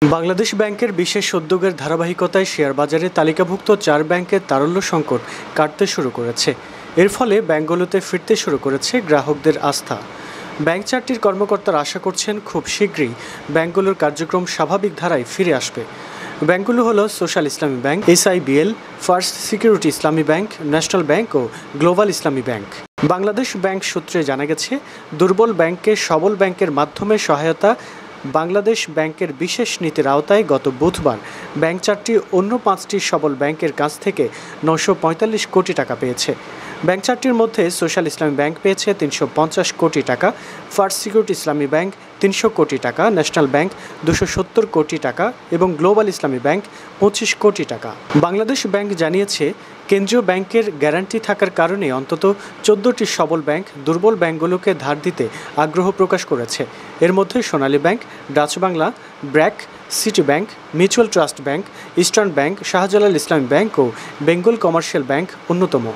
বাংলাদেশ ব্যাংকের বিশেষ উদ্যোগের ধারাবাহিকতায় শেয়ার বাজারে তালিকাভুক্ত 4 ব্যাংকের তারল্য সংকট কাটতে শুরু করেছে। এর ফলে ব্যাংকগুলোতে ফিরতে শুরু করেছে গ্রাহকদের আস্থা। ব্যাংক চারটির কর্মকর্তারা আশা করছেন খুব শীঘ্রই ব্যাংকগুলোর কার্যক্রম স্বাভাবিক ধারায় ফিরে আসবে। ব্যাংকগুলো হলো সোশ্যাল ইসলামী ব্যাংক, SIBL, ফার্স্ট সিকিউরিটি ইসলামী ব্যাংক, ন্যাশনাল ব্যাংক ও গ্লোবাল ইসলামী ব্যাংক। বাংলাদেশ ব্যাংক সূত্রে জানা গেছে, দুর্বল ব্যাংককে সবল ব্যাংকের মাধ্যমে সহায়তা বাংলাদেশ ব্যাংকের বিশেষ নীতির আওতায় গত বুধবার ব্যাংক চারটি অন্য 5টি সবল ব্যাংকের কাছ থেকে 945 কোটি টাকা পেয়েছে। ব্যাংক চারটির মধ্যে সোশ্যাল ইসলামী ব্যাংক পেয়েছে 350 কোটি টাকা, ফার্স্ট সিকিউরিটি ইসলামী ব্যাংক 300 কোটি টাকা, ন্যাশনাল ব্যাংক 270 কোটি টাকা এবং গ্লোবাল ইসলামী ব্যাংক 25 কোটি টাকা। বাংলাদেশ ব্যাংক জানিয়েছে, কেন্দ্রীয় ব্যাংকের গ্যারান্টি থাকার কারণে অন্তত 14টি সবল ব্যাংক দুর্বল ব্যাংকগুলোকে ধার দিতে আগ্রহ প্রকাশ করেছে। এর মধ্যে Sonali bank, Dutch Bangla, BRAC, City Bank, Mutual Trust Bank, Eastern Bank, Shahjalal Islami bank ও বেঙ্গল কমার্শিয়াল ব্যাংক অন্যতম।